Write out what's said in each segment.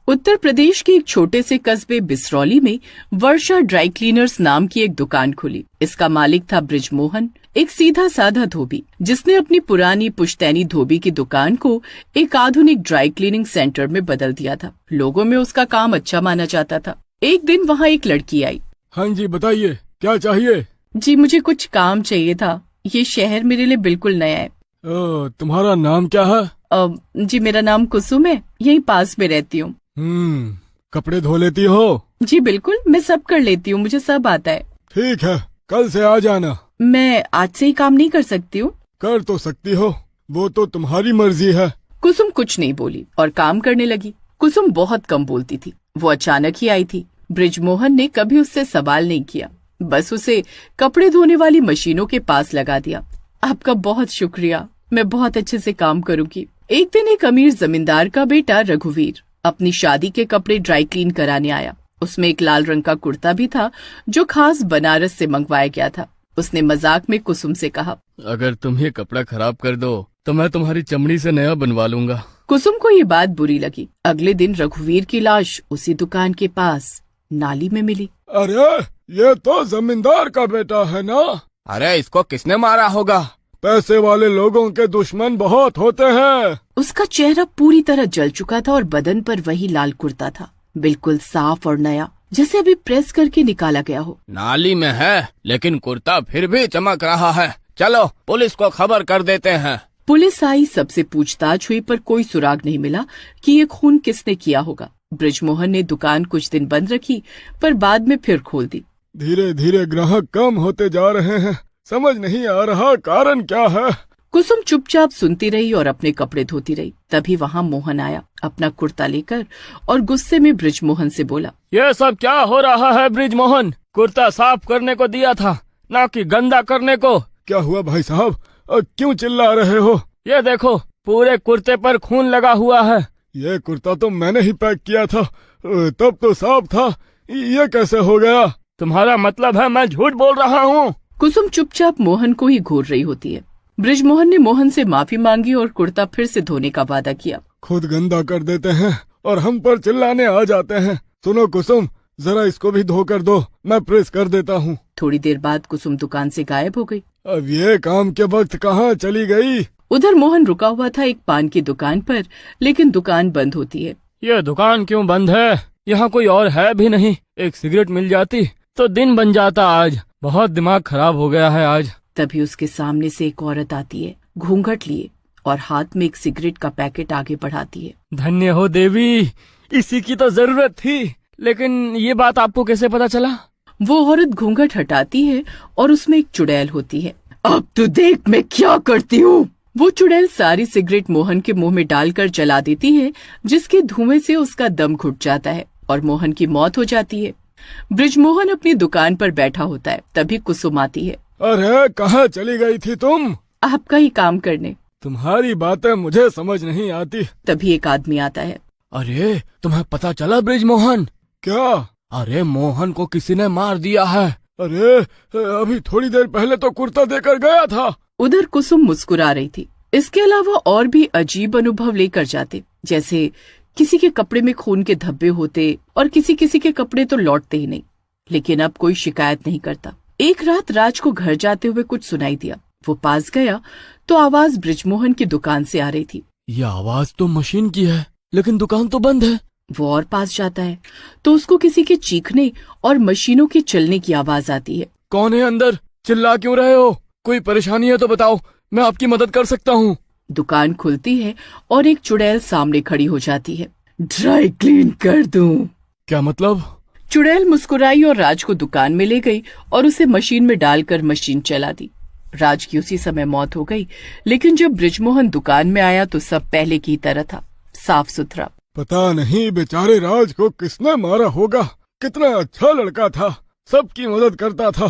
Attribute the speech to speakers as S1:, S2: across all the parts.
S1: उत्तर प्रदेश के एक छोटे से कस्बे बिसरौली में वर्षा ड्राई क्लीनर्स नाम की एक दुकान खुली। इसका मालिक था बृजमोहन, एक सीधा साधा धोबी जिसने अपनी पुरानी पुश्तैनी धोबी की दुकान को एक आधुनिक ड्राई क्लीनिंग सेंटर में बदल दिया था। लोगों में उसका काम अच्छा माना जाता था। एक दिन वहाँ एक लड़की आई।
S2: हाँ जी, बताइए क्या चाहिए?
S1: जी, मुझे कुछ काम चाहिए था। ये शहर मेरे लिए बिल्कुल नया है।
S2: तुम्हारा नाम क्या है?
S1: जी, मेरा नाम कुसुम है, यहीं पास में रहती हूँ।
S2: कपड़े धो लेती हो?
S1: जी बिल्कुल, मैं सब कर लेती हूँ, मुझे सब आता है।
S2: ठीक है, कल से आ जाना।
S1: मैं आज से ही काम नहीं कर सकती हूँ?
S2: कर तो सकती हो, वो तो तुम्हारी मर्जी है।
S1: कुसुम कुछ नहीं बोली और काम करने लगी। कुसुम बहुत कम बोलती थी। वो अचानक ही आई थी। बृजमोहन ने कभी उससे सवाल नहीं किया, बस उसे कपड़े धोने वाली मशीनों के पास लगा दिया। आपका बहुत शुक्रिया, मैं बहुत अच्छे से काम करूंगी। एक दिन एक अमीर जमींदार का बेटा रघुवीर अपनी शादी के कपड़े ड्राई क्लीन कराने आया। उसमें एक लाल रंग का कुर्ता भी था जो खास बनारस से मंगवाया गया था। उसने मजाक में कुसुम से कहा,
S2: अगर तुम ये कपड़ा खराब कर दो तो मैं तुम्हारी चमड़ी से नया बनवा लूंगा।
S1: कुसुम को ये बात बुरी लगी। अगले दिन रघुवीर की लाश उसी दुकान के पास नाली में मिली।
S2: अरे ये तो जमींदार का बेटा है ना? अरे इसको किसने मारा होगा? पैसे वाले लोगों के दुश्मन बहुत होते हैं।
S1: उसका चेहरा पूरी तरह जल चुका था और बदन पर वही लाल कुर्ता था, बिल्कुल साफ और नया, जैसे अभी प्रेस करके निकाला गया हो।
S2: नाली में है लेकिन कुर्ता फिर भी चमक रहा है। चलो पुलिस को खबर कर देते हैं।
S1: पुलिस आई, सबसे पूछताछ हुई पर कोई सुराग नहीं मिला कि ये खून किसने किया होगा। बृजमोहन ने दुकान कुछ दिन बंद रखी पर बाद में फिर खोल दी।
S2: धीरे धीरे ग्राहक कम होते जा रहे हैं, समझ नहीं आ रहा कारण क्या है।
S1: कुसुम चुपचाप सुनती रही और अपने कपड़े धोती रही। तभी वहाँ मोहन आया अपना कुर्ता लेकर और गुस्से में बृजमोहन से बोला,
S2: ये सब क्या हो रहा है बृजमोहन? कुर्ता साफ करने को दिया था, ना कि गंदा करने को। क्या हुआ भाई साहब, क्यों चिल्ला रहे हो? ये देखो पूरे कुर्ते पर खून लगा हुआ है। ये कुर्ता तो मैंने ही पैक किया था, तब तो साफ था, ये कैसे हो गया? तुम्हारा मतलब है मैं झूठ बोल रहा हूँ?
S1: कुसुम चुपचाप मोहन को ही घूर रही होती है। बृजमोहन ने मोहन से माफी मांगी और कुर्ता फिर से धोने का वादा किया।
S2: खुद गंदा कर देते हैं और हम पर चिल्लाने आ जाते हैं। सुनो कुसुम, जरा इसको भी धो कर दो, मैं प्रेस कर देता हूँ।
S1: थोड़ी देर बाद कुसुम दुकान से गायब हो गई।
S2: अब ये काम के वक्त कहाँ चली गई?
S1: उधर मोहन रुका हुआ था एक पान की दुकान पर, लेकिन दुकान बंद होती है।
S2: ये दुकान क्यों बंद है? यहाँ कोई और है भी नहीं। एक सिगरेट मिल जाती तो दिन बन जाता। आज बहुत दिमाग खराब हो गया है आज।
S1: तभी उसके सामने से एक औरत आती है, घूंघट लिए, और हाथ में एक सिगरेट का पैकेट आगे बढ़ाती है।
S2: धन्य हो देवी, इसी की तो जरूरत थी। लेकिन ये बात आपको कैसे पता चला?
S1: वो औरत घूंघट हटाती है और उसमें एक चुड़ैल होती है। अब तू देख मैं क्या करती हूँ। वो चुड़ैल सारी सिगरेट मोहन के मुंह में डालकर जला देती है, जिसके धुएं से उसका दम घुट जाता है और मोहन की मौत हो जाती है। बृजमोहन अपनी दुकान पर बैठा होता है। तभी कुसुम आती है।
S2: अरे कहाँ चली गई थी तुम?
S1: आपका ही काम करने।
S2: तुम्हारी बातें मुझे समझ नहीं आती।
S1: तभी एक आदमी आता है।
S2: अरे तुम्हें पता चला बृजमोहन? क्या? अरे मोहन को किसी ने मार दिया है। अरे अभी थोड़ी देर पहले तो कुर्ता देकर गया था।
S1: उधर कुसुम मुस्कुरा रही थी। इसके अलावा और भी अजीब अनुभव लेकर जाते, जैसे किसी के कपड़े में खून के धब्बे होते और किसी किसी के कपड़े तो लौटते ही नहीं। लेकिन अब कोई शिकायत नहीं करता। एक रात राज को घर जाते हुए कुछ सुनाई दिया। वो पास गया तो आवाज बृजमोहन की दुकान से आ रही थी।
S2: ये आवाज तो मशीन की है, लेकिन दुकान तो बंद है।
S1: वो और पास जाता है तो उसको किसी के चीखने और मशीनों के चलने की आवाज आती है।
S2: कौन है अंदर? चिल्ला क्यों रहे हो? कोई परेशानी है तो बताओ, मैं आपकी मदद कर सकता हूँ।
S1: दुकान खुलती है और एक चुड़ैल सामने खड़ी हो जाती है। ड्राई क्लीन कर दूं?
S2: क्या मतलब?
S1: चुड़ैल मुस्कुराई और राज को दुकान में ले गई और उसे मशीन में डालकर मशीन चला दी। राज की उसी समय मौत हो गई। लेकिन जब बृजमोहन दुकान में आया तो सब पहले की तरह था, साफ सुथरा।
S2: पता नहीं बेचारे राज को किसने मारा होगा। कितना अच्छा लड़का था, सबकी मदद करता था।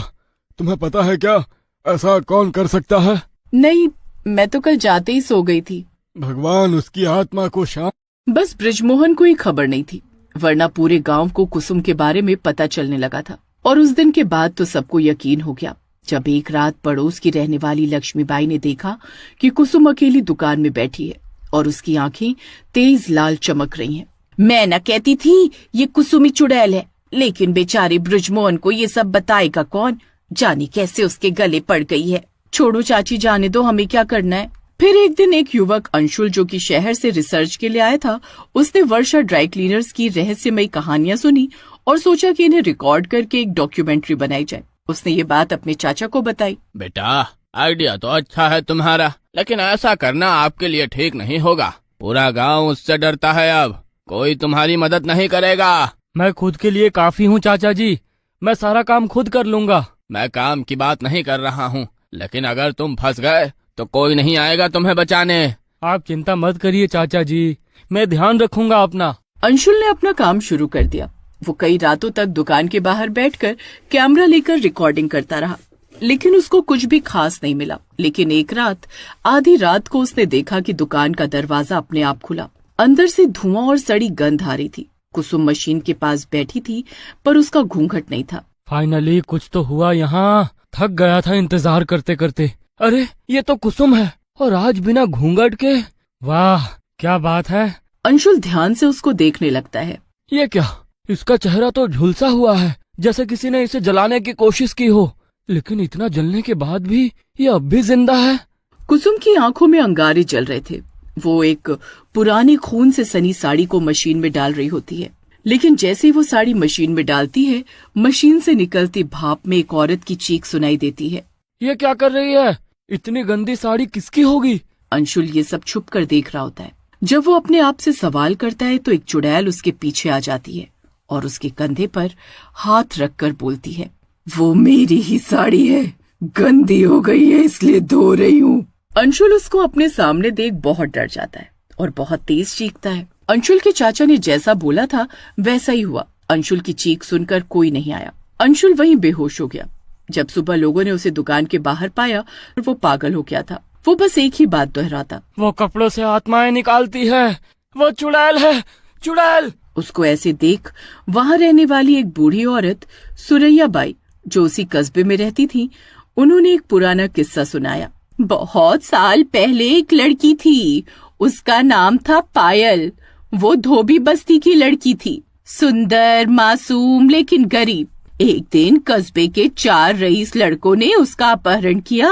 S2: तुम्हें पता है क्या ऐसा कौन कर सकता है?
S1: नहीं, मैं तो कल जाते ही सो गई थी।
S2: भगवान उसकी आत्मा को शांति।
S1: बस बृजमोहन को ही खबर नहीं थी, वरना पूरे गांव को कुसुम के बारे में पता चलने लगा था। और उस दिन के बाद तो सबको यकीन हो गया, जब एक रात पड़ोस की रहने वाली लक्ष्मीबाई ने देखा कि कुसुम अकेली दुकान में बैठी है और उसकी आंखें तेज लाल चमक रही हैं। मैं न कहती थी ये कुसुमी चुड़ैल है, लेकिन बेचारे बृजमोहन को ये सब बताएगा कौन, जाने कैसे उसके गले पड़ गई है। छोड़ो चाची, जाने दो, हमें क्या करना है। फिर एक दिन एक युवक अंशुल, जो कि शहर से रिसर्च के लिए आया था, उसने वर्षा ड्राई क्लीनर्स की रहस्यमयी कहानियां सुनी और सोचा कि इन्हें रिकॉर्ड करके एक डॉक्यूमेंट्री बनाई जाए। उसने ये बात अपने चाचा को बताई।
S2: बेटा, आइडिया तो अच्छा है तुम्हारा, लेकिन ऐसा करना आपके लिए ठीक नहीं होगा। पूरा गांव उससे डरता है, अब कोई तुम्हारी मदद नहीं करेगा। मैं खुद के लिए काफी हूँ चाचा जी, मैं सारा काम खुद कर लूंगा। मैं काम की बात नहीं कर रहा हूँ, लेकिन अगर तुम फंस गए तो कोई नहीं आएगा तुम्हें बचाने। आप चिंता मत करिए चाचा जी, मैं ध्यान रखूंगा अपना।
S1: अंशुल ने अपना काम शुरू कर दिया। वो कई रातों तक दुकान के बाहर बैठकर कैमरा लेकर रिकॉर्डिंग करता रहा, लेकिन उसको कुछ भी खास नहीं मिला। लेकिन एक रात, आधी रात को उसने देखा कि दुकान का दरवाजा अपने आप खुला। अंदर से धुआं और सड़ी गंध आ रही थी। कुसुम मशीन के पास बैठी थी, पर उसका घूंघट नहीं था।
S2: फाइनली कुछ तो हुआ यहाँ, थक गया था इंतजार करते करते। अरे ये तो कुसुम है, और आज बिना घूंघट के। वाह क्या बात है।
S1: अंशुल ध्यान से उसको देखने लगता है।
S2: ये क्या, इसका चेहरा तो झुलसा हुआ है, जैसे किसी ने इसे जलाने की कोशिश की हो, लेकिन इतना जलने के बाद भी ये अब भी जिंदा है।
S1: कुसुम की आंखों में अंगारे जल रहे थे। वो एक पुरानी खून से सनी साड़ी को मशीन में डाल रही होती है, लेकिन जैसे ही वो साड़ी मशीन में डालती है, मशीन से निकलती भाप में एक औरत की चीख सुनाई देती है।
S2: ये क्या कर रही है? इतनी गंदी साड़ी किसकी होगी?
S1: अंशुल ये सब छुप कर देख रहा होता है। जब वो अपने आप से सवाल करता है तो एक चुड़ैल उसके पीछे आ जाती है और उसके कंधे पर हाथ रखकर बोलती है, वो मेरी ही साड़ी है, गंदी हो गई है इसलिए धो रही हूँ। अंशुल उसको अपने सामने देख बहुत डर जाता है और बहुत तेज चीखता है। अंशुल के चाचा ने जैसा बोला था वैसा ही हुआ। अंशुल की चीख सुनकर कोई नहीं आया। अंशुल वहीं बेहोश हो गया। जब सुबह लोगों ने उसे दुकान के बाहर पाया, वो पागल हो गया था। वो बस एक ही बात दोहराता,
S2: वो कपड़ों से आत्माएं निकालती है, वो चुड़ैल है, चुड़ैल।
S1: उसको ऐसे देख वहाँ रहने वाली एक बूढ़ी औरत सुरैया बाई, जो उसी कस्बे में रहती थी, उन्होंने एक पुराना किस्सा सुनाया। बहुत साल पहले एक लड़की थी, उसका नाम था पायल। वो धोबी बस्ती की लड़की थी, सुंदर, मासूम, लेकिन गरीब। एक दिन कस्बे के 4 रईस लड़कों ने उसका अपहरण किया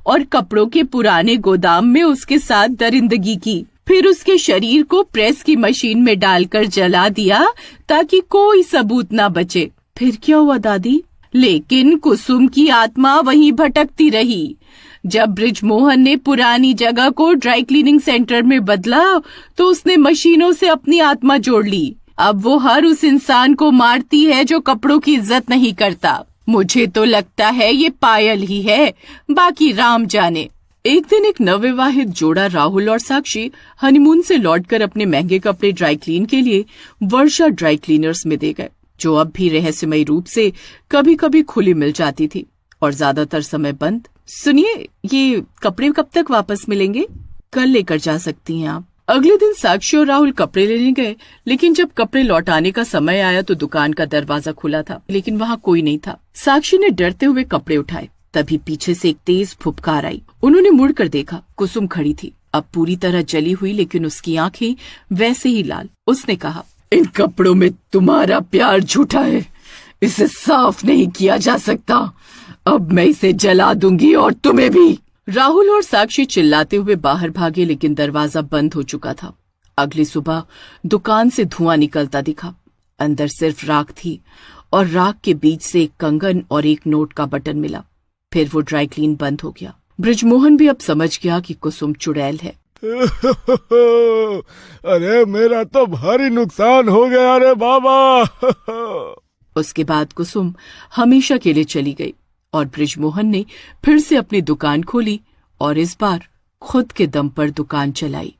S1: और कपड़ों के पुराने गोदाम में उसके साथ दरिंदगी की। फिर उसके शरीर को प्रेस की मशीन में डालकर जला दिया ताकि कोई सबूत ना बचे। फिर क्या हुआ दादी? लेकिन कुसुम की आत्मा वहीं भटकती रही। जब बृजमोहन ने पुरानी जगह को ड्राई क्लीनिंग सेंटर में बदला तो उसने मशीनों से अपनी आत्मा जोड़ ली। अब वो हर उस इंसान को मारती है जो कपड़ों की इज्जत नहीं करता। मुझे तो लगता है ये पायल ही है, बाकी राम जाने। एक दिन एक नवविवाहित जोड़ा राहुल और साक्षी हनीमून से लौटकर अपने महंगे कपड़े ड्राई क्लीन के लिए वर्षा ड्राई क्लीनर्स में दे गए, जो अब भी रहस्यमयी रूप से कभी कभी खुली मिल जाती थी और ज्यादातर समय बंद। सुनिए, ये कपड़े कब तक वापस मिलेंगे? कल लेकर जा सकती हैं आप। अगले दिन साक्षी और राहुल कपड़े लेने गए, लेकिन जब कपड़े लौटाने का समय आया तो दुकान का दरवाजा खुला था, लेकिन वहाँ कोई नहीं था। साक्षी ने डरते हुए कपड़े उठाए, तभी पीछे से एक तेज फुफकार आई। उन्होंने मुड़कर देखा, कुसुम खड़ी थी, अब पूरी तरह जली हुई, लेकिन उसकी आंखें वैसे ही लाल। उसने कहा, इन कपड़ों में तुम्हारा प्यार झूठा है, इसे साफ नहीं किया जा सकता। अब मैं इसे जला दूंगी और तुम्हें भी। राहुल और साक्षी चिल्लाते हुए बाहर भागे, लेकिन दरवाजा बंद हो चुका था। अगली सुबह दुकान से धुआं निकलता दिखा। अंदर सिर्फ राख थी और राख के बीच से एक कंगन और एक नोट का बटन मिला। फिर वो ड्राई क्लीन बंद हो गया। बृजमोहन भी अब समझ गया कि कुसुम चुड़ैल है।
S2: अरे मेरा तो भारी नुकसान हो गया रे बाबा।
S1: उसके बाद कुसुम हमेशा के लिए चली गई और बृजमोहन ने फिर से अपनी दुकान खोली और इस बार खुद के दम पर दुकान चलाई।